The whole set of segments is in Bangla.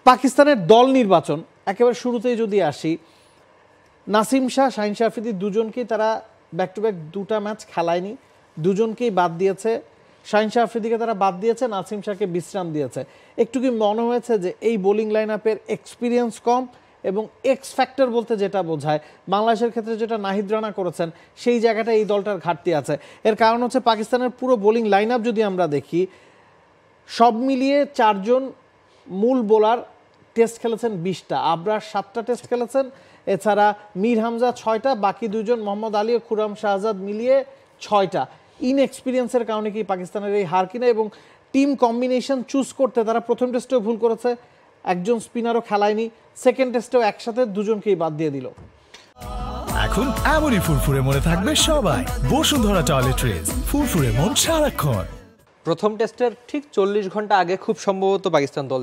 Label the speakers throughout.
Speaker 1: পাকিস্তানের দল নির্বাচন একেবারে শুরুতেই যদি আসি, নাসিম শাহ, শাহিন শাহ আফ্রিদি দুজনকেই তারা ব্যাক টু ব্যাক দুটা ম্যাচ খেলায়নি, দুজনকেই বাদ দিয়েছে। শাহিন শাহ আফ্রিদিকে তারা বাদ দিয়েছে, নাসিম শাহকে বিশ্রাম দিয়েছে। একটু কি মনে হয়েছে যে এই বোলিং লাইন আপের এক্সপিরিয়েন্স কম এবং এক্স ফ্যাক্টর বলতে যেটা বোঝায় বাংলাদেশের ক্ষেত্রে যেটা নাহিদ রানা করেছেন সেই জায়গাটা এই দলটার ঘাটতি আছে? এর কারণ হচ্ছে পাকিস্তানের পুরো বোলিং লাইন আপ যদি আমরা দেখি, সব মিলিয়ে 4 জন মূল বোলার টেস্ট খেলেছেন 20টা, আবরার 7টা টেস্ট খেলেছেন, এছাড়া মীর হামজা 6টা, বাকি দুজন মোহাম্মদ আলী ও খুররাম শাহজাদ মিলিয়ে 6টা। ইনএক্সপিরিয়েন্সের কারণে কি পাকিস্তানের এই হার কিনা? এবং টিম কম্বিনেশন চুজ করতে তারা প্রথম টেস্টেও ভুল করেছে, একজন স্পিনারও খেলায়নি, সেকেন্ড টেস্টেও একসাথে দুজনকেই বাদ দিয়ে দিল।
Speaker 2: এখন এমনই ফুরফুরে মনে থাকবে সবাই, বসুন্ধরা টয়লেট্রিজ, ফুরফুরে মন সারাক্ষণ।
Speaker 3: প্রথম টেস্টের ঠিক 40 ঘন্টা আগে খুব সম্ভবত পাকিস্তান দল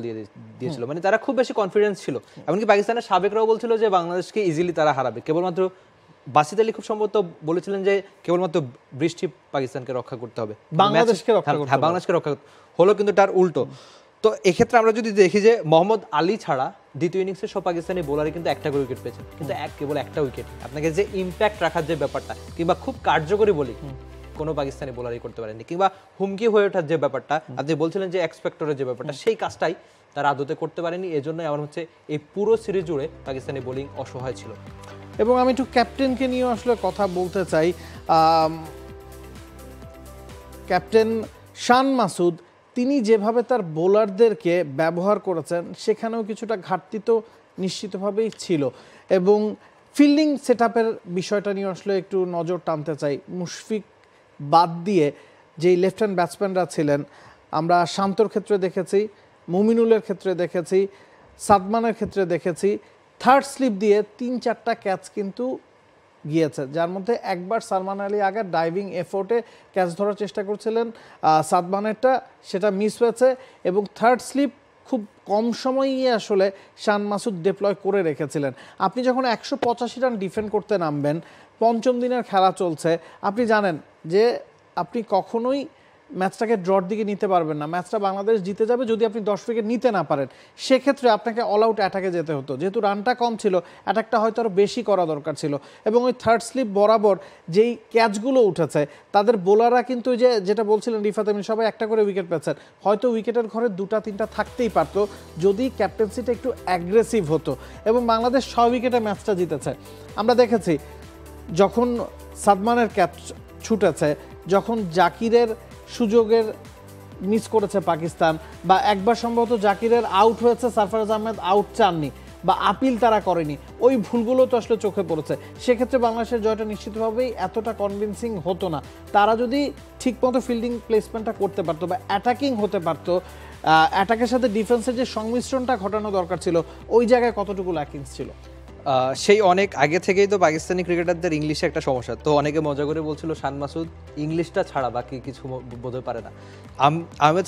Speaker 3: দিয়েছিল, মানে তারা খুব বেশি কনফিডেন্স ছিল। এমনকি পাকিস্তানের সাবেকরাও বলছিল যে বাংলাদেশকে ইজিলি তারা হারাবে। কেবলমাত্র বাসিত আলী খুব সম্ভবত বলেছিলেন যে কেবলমাত্র বৃষ্টি পাকিস্তানকে রক্ষা করতে হবে, বাংলাদেশকে রক্ষা হলো, কিন্তু তার উল্টো। তো এক্ষেত্রে আমরা যদি দেখি যে মোহাম্মদ আলী ছাড়া দ্বিতীয় ইনিংসে সব পাকিস্তানি বোলারই কিন্তু একটা করে উইকেট পেয়েছেন, কিন্তু কেবল একটা উইকেট। আপনাকে যে ইম্প্যাক্ট রাখার যে ব্যাপারটা কিংবা খুব কার্যকরী বলি কোনো পাকিস্তানি বোলারই করতে পারেনি, কিংবা হুমকি হয়ে ওঠার যে ব্যাপারটা আপনি বলছিলেন যে এক্সপেক্টরের যে ব্যাপারটা, সেই কাজটাই তারা আদতে করতে পারেনি। এজন্যই আমার হচ্ছে এই পুরো সিরিজ জুড়ে পাকিস্তানি বোলিং অসহায় ছিল।
Speaker 1: এবং আমি একটু ক্যাপ্টেনকে নিয়ে আসলে কথা বলতে চাই। ক্যাপ্টেন শান মাসুদ তিনি যেভাবে তার বোলারদেরকে ব্যবহার করেছেন সেখানেও কিছুটা ঘাটতি তো নিশ্চিতভাবেই ছিল। এবং ফিল্ডিং সেটআপের বিষয়টা নিয়ে আসলে একটু নজর টানতে চাই। মুশফিক বাদ দিয়ে যেই লেফট হ্যান্ড ব্যাটসম্যানরা ছিলেন, আমরা শান্তর ক্ষেত্রে দেখেছি, মুমিনুলের ক্ষেত্রে দেখেছি, সাদমানের ক্ষেত্রে দেখেছি, থার্ড স্লিপ দিয়ে 3-4টা ক্যাচ কিন্তু গিয়েছে, যার মধ্যে একবার সালমান আলী আগা ডাইভিং এফোর্টে ক্যাচ ধরার চেষ্টা করছিলেন, সাদমানেরটা সেটা মিস হয়েছে। এবং থার্ড স্লিপ খুব কম সময়েই আসলে শান মাসুদ ডিপ্লয় করে রেখেছিলেন। আপনি যখন 185 রান ডিফেন্ড করতে নামবেন, পঞ্চম দিনের খেলা চলছে, আপনি জানেন যে আপনি কখনোই ম্যাচটাকে ড্রর দিকে নিতে পারবেন না। ম্যাচটা বাংলাদেশ জিতে যাবে যদি আপনি 10 উইকেট নিতে না পারেন। সেক্ষেত্রে আপনাকে অল আউট অ্যাটাকে যেতে হতো, যেহেতু রানটা কম ছিল, অ্যাটাকটা হয়তো আরও বেশি করা দরকার ছিল। এবং ওই থার্ড স্লিপ বরাবর যেই ক্যাচগুলো উঠেছে, তাদের বোলাররা কিন্তু ওই যেটা বলছিলেন রিফাত আমিন, সবাই একটা করে উইকেট পেয়েছেন, হয়তো উইকেটের ঘরে 2-3টা থাকতেই পারতো যদি ক্যাপ্টেন্সিটা একটু অ্যাগ্রেসিভ হতো। এবং বাংলাদেশ 6 উইকেটে ম্যাচটা জিতেছে। আমরা দেখেছি যখন সাদমানের ক্যাচ ছুটেছে, যখন জাকিরের সুযোগের মিস করেছে পাকিস্তান, বা একবার সম্ভবত জাকিরের আউট হয়েছে, সারফরাজ আহমেদ আউট চাননি বা আপিল তারা করেনি, ওই ভুলগুলো তো আসলে চোখে পড়েছে। সেক্ষেত্রে বাংলাদেশের জয়টা নিশ্চিতভাবেই এতটা কনভিন্সিং হতো না। তারা যদি ঠিকমতো ফিল্ডিং প্লেসমেন্টটা করতে পারতো বা অ্যাটাকিং হতে পারতো, অ্যাটাকের সাথে ডিফেন্সের যে সংমিশ্রণটা ঘটানো দরকার ছিল, ওই জায়গায় কতটুকু ল্যাকিংস ছিল?
Speaker 3: সেই অনেক আগে থেকেই তো পাকিস্তানি ক্রিকেটারদের ইংলিশে একটা সমস্যা। তো অনেকে মজা করে বলছিল শান মাসুদ ইংলিশটা ছাড়া বাকি কিছু বোধহয় পারে না। আহমেদ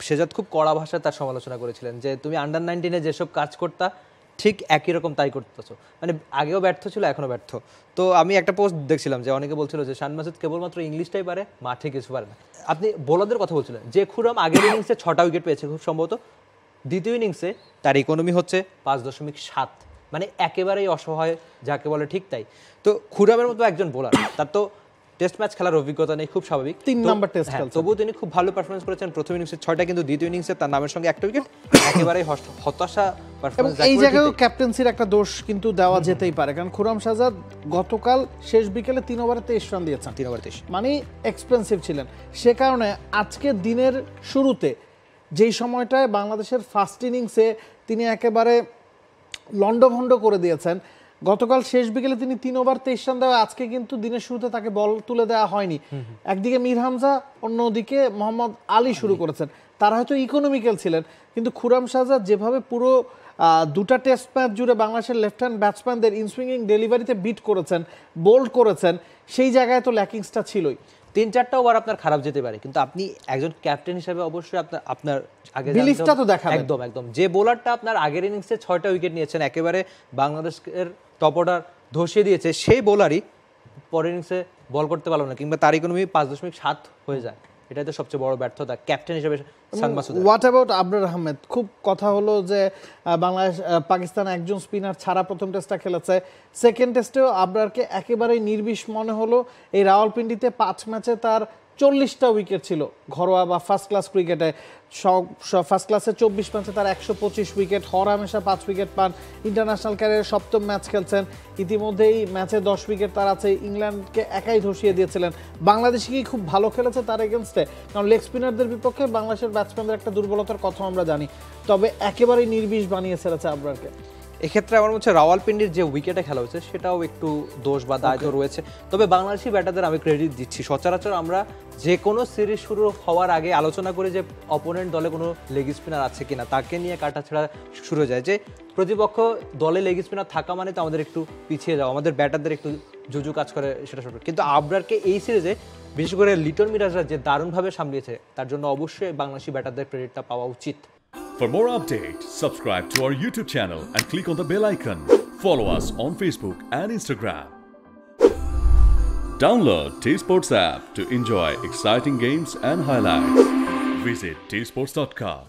Speaker 3: শেজাদ খুব কড়া ভাষায় তার সমালোচনা করেছিলেন যে তুমি আন্ডার 19-এ যেসব কাজ করতা ঠিক একই রকম তাই করতেছো, মানে আগেও ব্যর্থ ছিল, এখনো ব্যর্থ। তো আমি একটা পোস্ট দেখছিলাম যে অনেকে বলছিল যে শান মাসুদ কেবলমাত্র ইংলিশটাই পারে, মাঠে কিছু পারে না। আপনি বোলারদের কথা বলছিলেন যে খুররাম আগের ইনিংসে 6টা উইকেট পেয়েছে খুব সম্ভবত, দ্বিতীয় ইনিংসে তার ইকোনমি হচ্ছে 5.7, মানে একেবারেই অসহায় যাকে বলে, ঠিক তাই। তো খুররামের মতো একজন বোলার, তার তো টেস্ট ম্যাচ খেলার অভিজ্ঞতা নেই, খুব স্বাভাবিক,
Speaker 1: 3 নাম্বার টেস্ট খেলছেন,
Speaker 3: তবুও তিনি খুব ভালো পারফরমেন্স করেছেন। প্রথম ইনিংসে 6টা, কিন্তু দ্বিতীয় ইনিংসে তার নামের সঙ্গে একটা উইকেট, একেবারেই হতাশা পারফরমেন্স।
Speaker 1: এই জায়গায় ক্যাপ্টেন্সির একটা দোষ কিন্তু দেওয়া যেতেই পারে, কারণ খুররাম শাহজাদ গতকাল শেষ বিকেলে 3 ওভারে 23 রান দিয়েছেন,
Speaker 3: 3 ওভারে 23,
Speaker 1: মানে এক্সপেন্সিভ ছিলেন। সে কারণে আজকে দিনের শুরুতে যেই সময়টায় বাংলাদেশের ফার্স্ট ইনিংসে তিনি একেবারে লন্ডভন্ড করে দিয়েছেন, গতকাল শেষ বিকেলে তিনি 3 ওভার 23 রান দেওয়া, আজকে কিন্তু দিনের শুরুতে তাকে বল তুলে দেওয়া হয়নি। একদিকে মীর হামজা, অন্যদিকে মোহাম্মদ আলী শুরু করেছেন, তারা হয়তো ইকোনমিক্যাল ছিলেন, কিন্তু খুররাম শাহজাদ যেভাবে পুরো 2টা টেস্ট ম্যাচ জুড়ে বাংলাদেশের লেফট হ্যান্ড ব্যাটসম্যানদের ইনসুইংিং ডেলিভারিতে বিট করেছেন, বোল্ড করেছেন, সেই জায়গায় তো ল্যাকিংসটা ছিলই।
Speaker 3: 3-4টা ওভার আপনার খারাপ যেতে পারে, কিন্তু আপনি একজন ক্যাপ্টেন হিসেবে অবশ্যই আপনার আগে
Speaker 1: বিলিফটা তো দেখাবেন।
Speaker 3: একদম যে বোলারটা আপনার আগের ইনিংসে 6টা উইকেট নিয়েছেন, একেবারে বাংলাদেশের টপ অর্ডার ধসিয়ে দিয়েছে, সেই বোলারই পরের ইনিংসে বল করতে পারলো না, কিংবা তার ইকোনমি 5.7 হয়ে যায়, এটাই তো সবচেয়ে বড় ব্যর্থতা ক্যাপ্টেন হিসেবে শান মাসুদের।
Speaker 1: What about Abrar Ahmed? খুব কথা হলো যে বাংলাদেশ পাকিস্তান একজন স্পিনার ছাড়া প্রথম টেস্টটা খেলেছে, সেকেন্ড টেস্টেও আবরারকে একেবারেই নির্বিষ মনে হলো। এই রাওয়ালপিন্ডিতে 5 ম্যাচে তার 40টা উইকেট ছিল ঘরোয়া বা ফার্স্ট ক্লাস ক্রিকেটে। ফার্স্ট ক্লাসে 24 ম্যাচে তার 125 উইকেট, হরহামেশা 5 উইকেট পান। ইন্টারন্যাশনাল ক্যারিয়ারে 7ম ম্যাচ খেলছেন, ইতিমধ্যেই ম্যাচে 10 উইকেট তার আছে। ইংল্যান্ডকে একাই ধসিয়ে দিয়েছিলেন। বাংলাদেশকেই খুব ভালো খেলেছে তার এগেনস্টে, কারণ লেগ স্পিনারদের বিপক্ষে বাংলাদেশের ব্যাটসম্যানদের একটা দুর্বলতার কথা আমরা জানি, তবে একেবারেই নির্বিষ বানিয়ে ছেড়েছে আবরারকে।
Speaker 3: এক্ষেত্রে আমার মনে হচ্ছে রাওয়ালপিন্ডির যে উইকেটে খেলা হয়েছে সেটাও একটু দোষ বা দায়িত্ব রয়েছে। তবে বাংলাদেশি ব্যাটারদের আমি ক্রেডিট দিচ্ছি। সচরাচর আমরা যে কোনো সিরিজ শুরু হওয়ার আগে আলোচনা করি যে অপোনেন্ট দলে কোনো লেগ স্পিনার আছে কিনা, তাকে নিয়ে কাটাছেড়া শুরু হয়ে যায় যে প্রতিপক্ষ দলে লেগ স্পিনার থাকা মানে তো আমাদের একটু পিছিয়ে যাওয়া, আমাদের ব্যাটারদের একটু জুজু কাজ করে সেটা শুরু। কিন্তু আবরারকে এই সিরিজে বিশেষ করে লিটন মিরাজরা যে দারুণভাবে সামলিয়েছে, তার জন্য অবশ্যই বাংলাদেশি ব্যাটারদের ক্রেডিটটা পাওয়া উচিত।
Speaker 4: For more updates, subscribe to our YouTube channel and click on the bell icon. Follow us on Facebook and Instagram. Download T-Sports app to enjoy exciting games and highlights. Visit tsports.com.